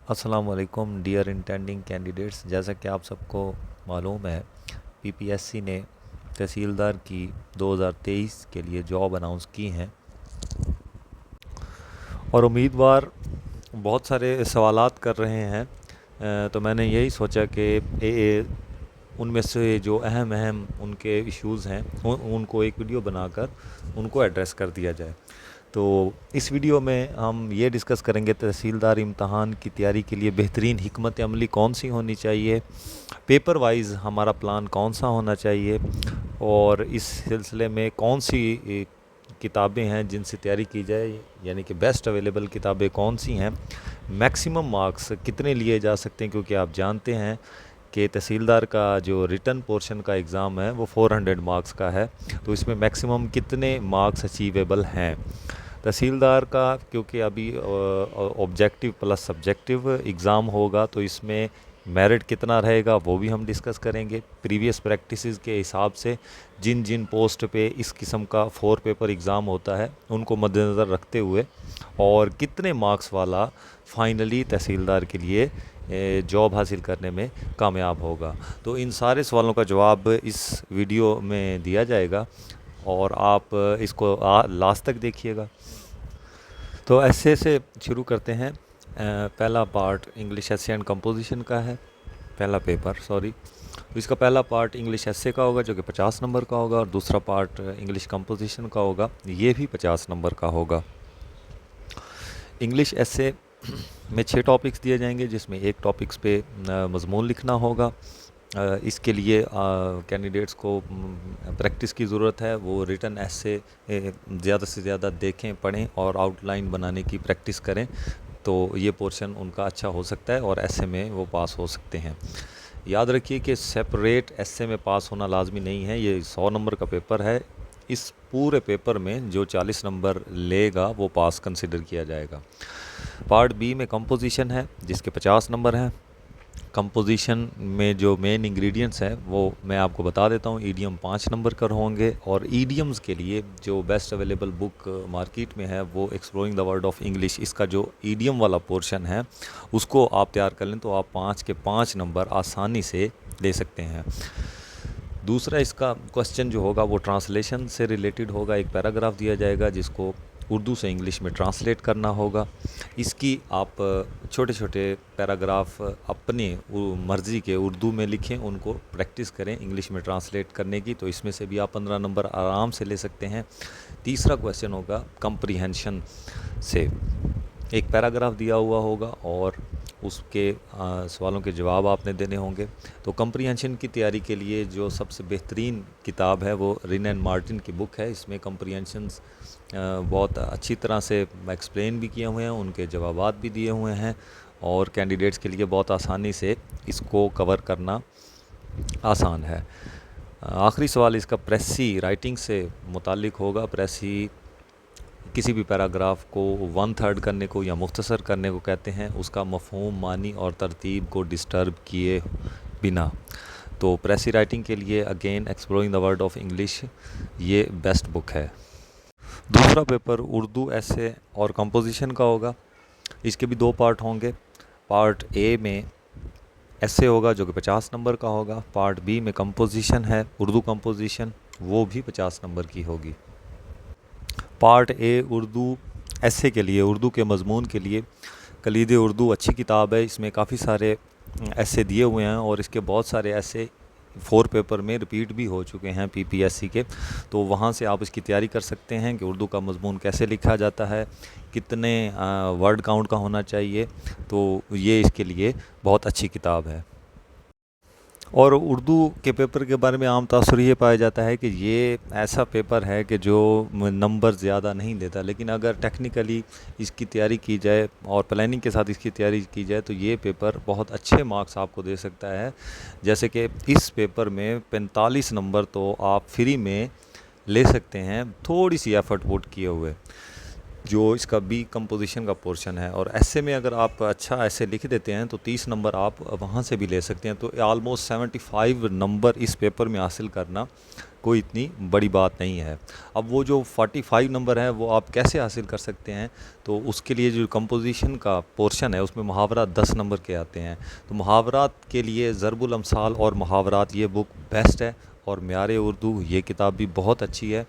السلام علیکم dear intending candidates, جیسا کہ آپ سب کو معلوم ہے پی پی ایس سی نے تحصیلدار کی 2023 کے لیے جاب اناؤنس کی ہیں اور امیدوار بہت سارے سوالات کر رہے ہیں۔ تو میں نے یہی سوچا کہ ان میں سے جو اہم ان کے ایشوز ہیں ان کو ایک ویڈیو بنا کر ان کو ایڈریس کر دیا جائے۔ تو اس ویڈیو میں ہم یہ ڈسکس کریں گے تحصیلدار امتحان کی تیاری کے لیے بہترین حکمت عملی کون سی ہونی چاہیے، پیپر وائز ہمارا پلان کون سا ہونا چاہیے، اور اس سلسلے میں کون سی کتابیں ہیں جن سے تیاری کی جائے، یعنی کہ بیسٹ اویلیبل کتابیں کون سی ہیں، میکسیمم مارکس کتنے لیے جا سکتے ہیں، کیونکہ آپ جانتے ہیں کہ تحصیلدار کا جو ریٹن پورشن کا ایگزام ہے وہ 400 مارکس کا ہے، تو اس میں میکسیمم کتنے مارکس اچیویبل ہیں۔ تحصیلدار کا کیونکہ ابھی آبجیکٹیو پلس سبجیکٹیو ایگزام ہوگا، تو اس میں میرٹ کتنا رہے گا وہ بھی ہم ڈسکس کریں گے۔ پریویس پریکٹسز کے حساب سے جن پوسٹ پہ اس قسم کا 4 پیپر ایگزام ہوتا ہے ان کو مد نظر رکھتے ہوئے، اور کتنے مارکس والا فائنلی تحصیلدار کے لیے جاب حاصل کرنے میں کامیاب ہوگا۔ تو ان سارے سوالوں کا جواب اس ویڈیو میں دیا جائے گا، اور آپ اس کو لاسٹ تک دیکھیے گا۔ تو ایسے سے شروع کرتے ہیں۔ پہلا پارٹ انگلش ایسے اینڈ کمپوزیشن کا ہے، پہلا پیپر اس کا پہلا پارٹ انگلش ایسے کا ہوگا جو کہ 50 نمبر کا ہوگا، اور دوسرا پارٹ انگلش کمپوزیشن کا ہوگا، یہ بھی 50 نمبر کا ہوگا۔ انگلش ایسے میں 6 ٹاپکس دیے جائیں گے، جس میں ایک ٹاپکس پہ مضمون لکھنا ہوگا۔ اس کے لیے کینڈیڈیٹس کو پریکٹس کی ضرورت ہے، وہ ریٹن ایسے زیادہ سے زیادہ دیکھیں، پڑھیں اور آؤٹ لائن بنانے کی پریکٹس کریں، تو یہ پورشن ان کا اچھا ہو سکتا ہے اور ایسے میں وہ پاس ہو سکتے ہیں۔ یاد رکھیے کہ سیپریٹ ایسے میں پاس ہونا لازمی نہیں ہے، یہ 100 نمبر کا پیپر ہے، اس پورے پیپر میں جو 40 نمبر لے گا وہ پاس کنسیڈر کیا جائے گا۔ پارٹ بی میں کمپوزیشن ہے جس کے 50 نمبر ہیں۔ کمپوزیشن میں جو مین انگریڈینٹس ہیں وہ میں آپ کو بتا دیتا ہوں۔ ایڈیم 5 نمبر کر ہوں گے، اور ایڈیمز کے لیے جو بیسٹ اویلیبل بک مارکیٹ میں ہے وہ exploring the world of English, اس کا جو ایڈیم والا پورشن ہے اس کو آپ تیار کر لیں تو آپ 5 کے 5 نمبر آسانی سے لے سکتے ہیں۔ دوسرا اس کا کوسچن جو ہوگا وہ ٹرانسلیشن سے ریلیٹڈ ہوگا، ایک پیراگراف دیا جائے گا جس کو اردو سے انگلش میں ٹرانسلیٹ کرنا ہوگا۔ اس کی آپ چھوٹے چھوٹے پیراگراف اپنی مرضی کے اردو میں لکھیں، ان کو پریکٹس کریں انگلش میں ٹرانسلیٹ کرنے کی، تو اس میں سے بھی آپ 15 نمبر آرام سے لے سکتے ہیں۔ تیسرا کوسچن ہوگا کمپریہنشن سے، ایک پیراگراف دیا ہوا ہوگا اور اس کے سوالوں کے جواب آپ نے دینے ہوں گے۔ تو کمپریہنشن کی تیاری کے لیے جو سب سے بہترین کتاب ہے وہ رین اینڈ مارٹن کی بک ہے، اس میں کمپریہنشنز بہت اچھی طرح سے ایکسپلین بھی کیے ہوئے ہیں، ان کے جوابات بھی دیے ہوئے ہیں، اور کینڈیڈیٹس کے لیے بہت آسانی سے اس کو کور کرنا آسان ہے۔ آخری سوال اس کا پریسی رائٹنگ سے متعلق ہوگا۔ پریسی کسی بھی پیراگراف کو 1/3 کرنے کو یا مختصر کرنے کو کہتے ہیں، اس کا مفہوم، معنی اور ترتیب کو ڈسٹرب کیے بنا۔ تو پریسی رائٹنگ کے لیے again exploring the world of English یہ بیسٹ بک ہے۔ دوسرا پیپر اردو ایسے اور کمپوزیشن کا ہوگا، اس کے بھی 2 پارٹ ہوں گے۔ پارٹ اے میں ایسے ہوگا جو کہ 50 نمبر کا ہوگا، پارٹ بی میں کمپوزیشن ہے، اردو کمپوزیشن، وہ بھی 50 نمبر کی ہوگی۔ پارٹ اے اردو ایسے کے لیے، اردو کے مضمون کے لیے کلید اردو اچھی کتاب ہے، اس میں کافی سارے ایسے دیے ہوئے ہیں، اور اس کے بہت سارے ایسے 4 پیپر میں ریپیٹ بھی ہو چکے ہیں پی پی ایس سی کے، تو وہاں سے آپ اس کی تیاری کر سکتے ہیں کہ اردو کا مضمون کیسے لکھا جاتا ہے، کتنے ورڈ کاؤنٹ کا ہونا چاہیے، تو یہ اس کے لیے بہت اچھی کتاب ہے۔ اور اردو کے پیپر کے بارے میں عام تاثر یہ پایا جاتا ہے کہ یہ ایسا پیپر ہے کہ جو نمبر زیادہ نہیں دیتا، لیکن اگر ٹیکنیکلی اس کی تیاری کی جائے اور پلاننگ کے ساتھ اس کی تیاری کی جائے تو یہ پیپر بہت اچھے مارکس آپ کو دے سکتا ہے۔ جیسے کہ اس پیپر میں 45 نمبر تو آپ فری میں لے سکتے ہیں، تھوڑی سی ایفرٹ پٹ کیے ہوئے۔ جو اس کا بی کمپوزیشن کا پورشن ہے. اور ایسے میں اگر آپ اچھا ایسے لکھ دیتے ہیں تو 30 نمبر آپ وہاں سے بھی لے سکتے ہیں. تو آلموسٹ 75 نمبر اس پیپر میں حاصل کرنا کوئی اتنی بڑی بات نہیں ہے. اب وہ جو 45 نمبر ہیں وہ آپ کیسے حاصل کر سکتے ہیں؟ تو اس کے لیے جو کمپوزیشن کا پورشن ہے اس میں محاورات 10 نمبر کے آتے ہیں. تو محاورات کے لیے ضرب الامثال اور محاورات یہ بک بیسٹ ہے. اور معیار اردو یہ کتاب بھی بہت اچھی ہے.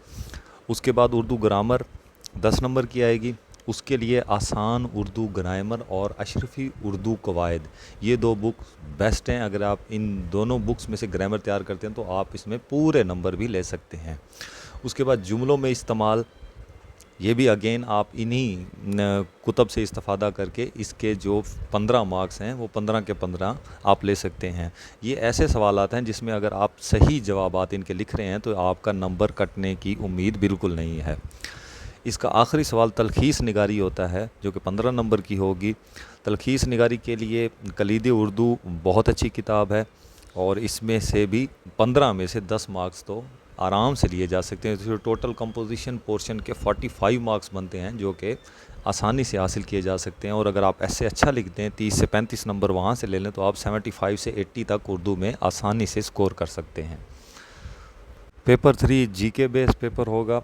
اس کے بعد اردو گرامر 10 نمبر کی آئے گی. اس کے لیے آسان اردو گرامر اور اشرفی اردو قواعد یہ دو بک بیسٹ ہیں. اگر آپ ان دونوں بکس میں سے گرامر تیار کرتے ہیں تو آپ اس میں پورے نمبر بھی لے سکتے ہیں. اس کے بعد جملوں میں استعمال یہ بھی اگین آپ انہی کتب سے استفادہ کر کے اس کے جو 15 مارکس ہیں وہ 15 کے 15 آپ لے سکتے ہیں. یہ ایسے سوالات ہیں جس میں اگر آپ صحیح جوابات ان کے لکھ رہے ہیں تو آپ کا نمبر کٹنے کی امید بالکل نہیں ہے. اس کا آخری سوال تلخیص نگاری ہوتا ہے جو کہ 15 نمبر کی ہوگی. تلخیص نگاری کے لیے کلید اردو بہت اچھی کتاب ہے اور اس میں سے بھی 15 میں سے 10 مارکس تو آرام سے لیے جا سکتے ہیں. ٹوٹل کمپوزیشن پورشن کے 45 مارکس بنتے ہیں جو کہ آسانی سے حاصل کیے جا سکتے ہیں. اور اگر آپ ایسے اچھا لکھتے ہیں 30 سے 35 نمبر وہاں سے لے لیں تو آپ 75 سے 80 تک اردو میں آسانی سے سکور کر سکتے ہیں. پیپر 3 جی کے بیس پیپر ہوگا.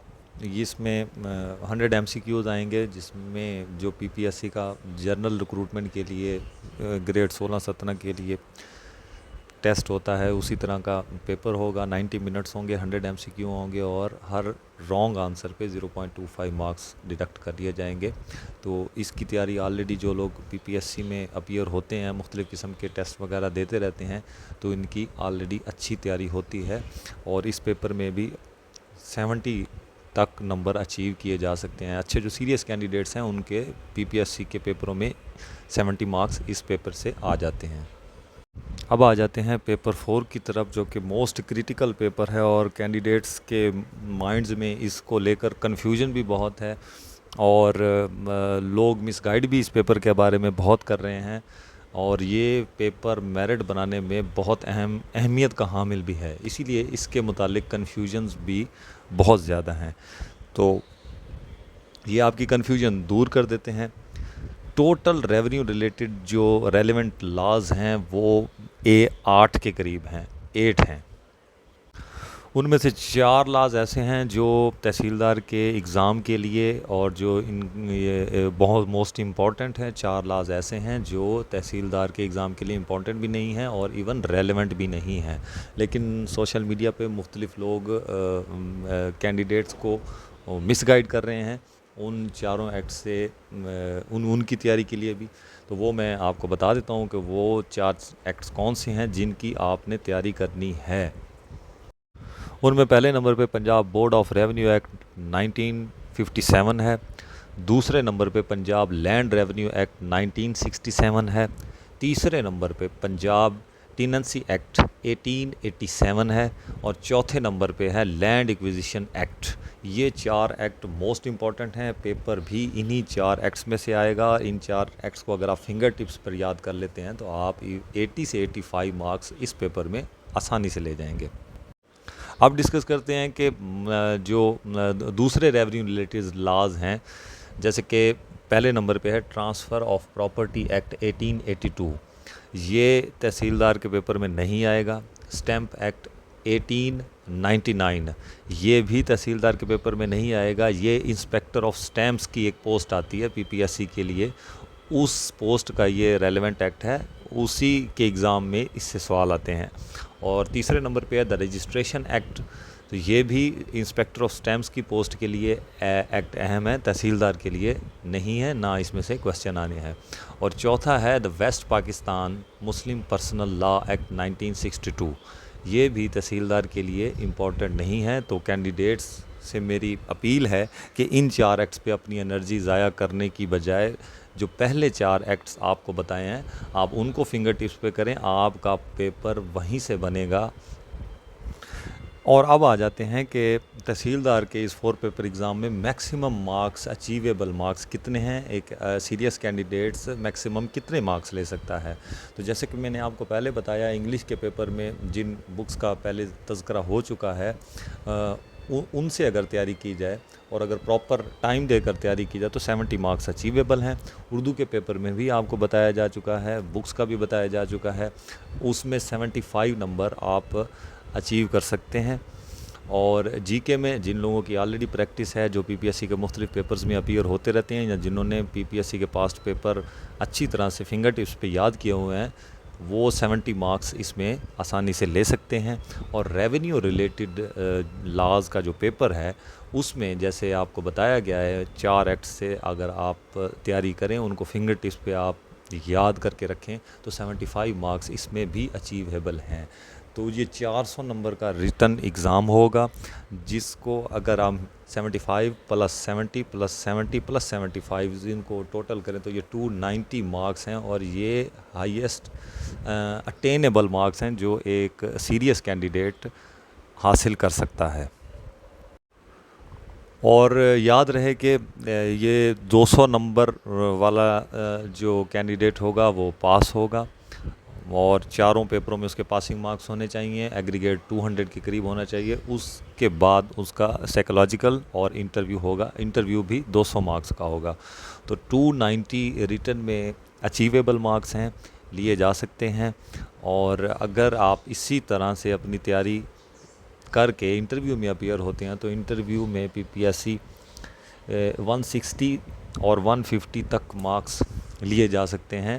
اس میں 100 ایم سی کیوز آئیں گے جس میں جو پی پی ایس سی کا جنرل ریکروٹمنٹ کے لیے گریڈ 16-17 کے لیے ٹیسٹ ہوتا ہے اسی طرح کا پیپر ہوگا. 90 منٹس ہوں گے, 100 ایم سی کیو ہوں گے اور ہر رانگ آنسر پہ 0.25 مارکس ڈیڈکٹ کر لیے جائیں گے. تو اس کی تیاری آلریڈی جو لوگ پی پی ایس سی میں اپیئر ہوتے ہیں, مختلف قسم کے ٹیسٹ وغیرہ دیتے رہتے ہیں, تو ان کی آلریڈی اچھی تیاری ہوتی ہے. اور اس پیپر میں بھی 70 تک نمبر اچیو کیے جا سکتے ہیں. اچھے جو سیریس کینڈیڈیٹس ہیں ان کے پی پی ایس سی کے پیپروں میں 70 مارکس اس پیپر سے آ جاتے ہیں. اب آ جاتے ہیں پیپر 4 کی طرف جو کہ موسٹ کریٹیکل پیپر ہے اور کینڈیڈیٹس کے مائنڈز میں اس کو لے کر کنفیوژن بھی بہت ہے اور لوگ مس گائیڈ بھی اس پیپر کے بارے میں بہت کر رہے ہیں. اور یہ پیپر میرٹ بنانے میں بہت اہمیت کا حامل بھی ہے, اسی لیے اس کے متعلق کنفیوژنز بھی بہت زیادہ ہیں. تو یہ آپ کی کنفیوژن دور کر دیتے ہیں. ٹوٹل ریونیو ریلیٹڈ جو ریلیونٹ لاز ہیں وہ 8 کے قریب ہیں, 8 ہیں. ان میں سے 4 لاز ایسے ہیں جو تحصیلدار کے ایگزام کے لیے اور جو یہ بہت موسٹ امپورٹنٹ ہیں. 4 لاز ایسے ہیں جو تحصیلدار کے ایگزام کے لیے امپورٹنٹ بھی نہیں ہیں اور ایون ریلیونٹ بھی نہیں ہیں, لیکن سوشل میڈیا پہ مختلف لوگ کینڈیڈیٹس کو مس گائیڈ کر رہے ہیں ان 4 ایکٹ سے ان کی تیاری کے لیے بھی. تو وہ میں آپ کو بتا دیتا ہوں کہ وہ 4 ایکٹس کون سے ہیں جن کی آپ نے تیاری کرنی ہے. ان میں پہلے نمبر پہ Punjab board of revenue act 1957 ہے. دوسرے نمبر پہ پنجاب لینڈ ریونیو ایکٹ 1967 ہے. تیسرے نمبر پہ پنجاب ٹیننسی ایکٹ 1887 ہے. اور چوتھے نمبر پہ ہے لینڈ ایکویزیشن ایکٹ. یہ 4 ایکٹ موسٹ امپورٹنٹ ہیں. پیپر بھی انہی 4 ایکٹس میں سے آئے گا. ان 4 ایکٹس کو اگر آپ فنگر ٹپس پر یاد کر لیتے ہیں تو آپ 80 سے 85 مارکس اس پیپر میں آسانی سے لے جائیں گے. اب ڈسکس کرتے ہیں کہ جو دوسرے ریونیو ریلیٹڈ لاز ہیں, جیسے کہ پہلے نمبر پہ ہے ٹرانسفر آف پراپرٹی ایکٹ 1882. یہ تحصیلدار کے پیپر میں نہیں آئے گا. اسٹیمپ ایکٹ 1899 یہ بھی تحصیلدار کے پیپر میں نہیں آئے گا. یہ انسپیکٹر آف اسٹیمپس کی ایک پوسٹ آتی ہے پی پی ایس سی کے لیے, اس پوسٹ کا یہ ریلیونٹ ایکٹ ہے, اسی کے ایگزام میں اس سے سوال آتے ہیں. اور تیسرے نمبر پہ ہے دا رجسٹریشن ایکٹ. تو یہ بھی انسپیکٹر آف اسٹیمپس کی پوسٹ کے لیے ایکٹ اہم ہے, تحصیلدار کے لیے نہیں ہے, نہ اس میں سے کوشچن آنے ہیں. اور چوتھا ہے دا ویسٹ پاکستان مسلم پرسنل لا ایکٹ 1962. یہ بھی تحصیلدار کے لیے امپورٹنٹ نہیں ہے. تو کینڈیڈیٹس سے میری اپیل ہے کہ ان 4 ایکٹس پہ اپنی انرجی ضائع کرنے کی بجائے جو پہلے 4 ایکٹس آپ کو بتائے ہیں آپ ان کو فنگر ٹپس پہ کریں, آپ کا پیپر وہیں سے بنے گا. اور اب آ جاتے ہیں کہ تحصیلدار کے اس 4 پیپر ایگزام میں میکسیمم مارکس, اچیویبل مارکس کتنے ہیں, ایک سیریس کینڈیڈیٹس میکسیمم کتنے مارکس لے سکتا ہے. تو جیسے کہ میں نے آپ کو پہلے بتایا انگلش کے پیپر میں جن بکس کا پہلے تذکرہ ہو چکا ہے ان سے اگر تیاری کی جائے اور اگر پراپر ٹائم دے کر تیاری کی جائے تو 70 مارکس اچیویبل ہیں۔ اردو کے پیپر میں بھی آپ کو بتایا جا چکا ہے، بکس کا بھی بتایا جا چکا ہے، اس میں 75 نمبر آپ اچیو کر سکتے ہیں۔ اور جی کے میں جن لوگوں کی آلریڈی پریکٹس ہے، جو پی پی ایس سی کے مختلف پیپرز میں اپیئر ہوتے رہتے ہیں، یا جنہوں نے پی پی ایس سی کے پاسٹ پیپر اچھی طرح سے فنگر ٹپس پہ یاد کیے ہوئے ہیں، وہ 70 مارکس اس میں آسانی سے لے سکتے ہیں۔ اور ریونیو ریلیٹڈ لاز کا جو پیپر ہے، اس میں جیسے آپ کو بتایا گیا ہے 4 ایکٹ سے اگر آپ تیاری کریں، ان کو فنگر ٹپس پہ آپ یاد کر کے رکھیں تو 75 مارکس اس میں بھی اچیویبل ہیں۔ تو یہ 400 نمبر کا ریٹن ایگزام ہوگا، جس کو اگر ہم 75 پلس 70 پلس 70 پلس 75 ان کو ٹوٹل کریں تو یہ 290 مارکس ہیں، اور یہ ہائیسٹ اٹینیبل مارکس ہیں جو ایک سیریس کینڈیڈیٹ حاصل کر سکتا ہے۔ اور یاد رہے کہ یہ 200 نمبر والا جو کینڈیڈیٹ ہوگا وہ پاس ہوگا، اور چاروں پیپروں میں اس کے پاسنگ مارکس ہونے چاہیے، ایگریگیٹ 200 کے قریب ہونا چاہیے۔ اس کے بعد اس کا سائیکولوجیکل اور انٹرویو ہوگا، انٹرویو بھی 200 مارکس کا ہوگا۔ تو 290 ریٹن میں اچیویبل مارکس ہیں، لیے جا سکتے ہیں۔ اور اگر آپ اسی طرح سے اپنی تیاری کر کے انٹرویو میں اپیئر ہوتے ہیں تو انٹرویو میں پی پی ایس سی 160 اور 150 تک مارکس لیے جا سکتے ہیں۔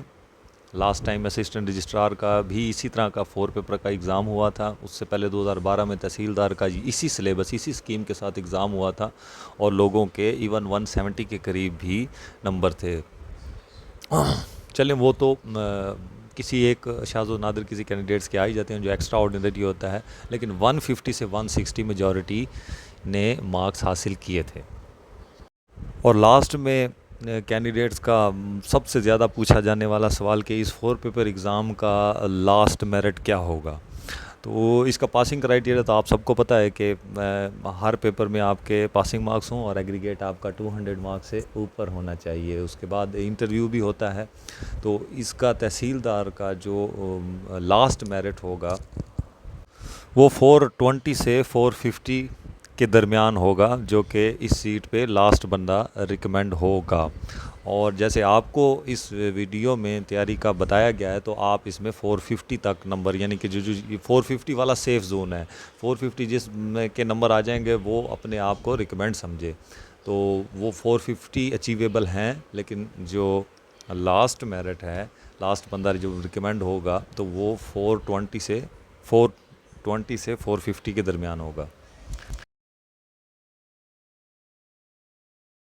لاسٹ ٹائم اسسٹنٹ رجسٹرار کا بھی اسی طرح کا 4 پیپر کا ایگزام ہوا تھا، اس سے پہلے 2012 میں تحصیلدار کا اسی سلیبس اسی اسکیم کے ساتھ ایگزام ہوا تھا، اور لوگوں کے ایون 170 کے قریب بھی نمبر تھے۔ چلیں وہ تو کسی ایک شاذ و نادر کسی کینڈیڈیٹس کے آ ہی جاتے ہیں جو ایکسٹرا آرڈینری ہوتا ہے، لیکن 150 سے 160 میجورٹی نے مارکس حاصل کیے تھے۔ اور لاسٹ میں کینڈیڈیٹس کا سب سے زیادہ پوچھا جانے والا سوال کہ اس 4 پیپر ایگزام کا لاسٹ میرٹ کیا ہوگا؟ تو اس کا پاسنگ کرائیٹیریا تو آپ سب کو پتہ ہے کہ ہر پیپر میں آپ کے پاسنگ مارکس ہوں اور ایگریگیٹ آپ کا 200 مارکس سے اوپر ہونا چاہیے۔ اس کے بعد انٹرویو بھی ہوتا ہے، تو اس کا تحصیلدار کا جو لاسٹ میرٹ ہوگا وہ 420 سے 450 کے درمیان ہوگا، جو کہ اس سیٹ پہ لاسٹ بندہ ریکمینڈ ہوگا۔ اور جیسے آپ کو اس ویڈیو میں تیاری کا بتایا گیا ہے، تو آپ اس میں 450 تک نمبر، یعنی کہ جو 450 والا سیف زون ہے، 450 جس میں کے نمبر آ جائیں گے وہ اپنے آپ کو ریکمینڈ سمجھے، تو وہ 450 اچیویبل ہیں۔ لیکن جو لاسٹ میرٹ ہے، لاسٹ بندہ جو ریکمینڈ ہوگا، تو وہ 420 سے 450 کے درمیان ہوگا۔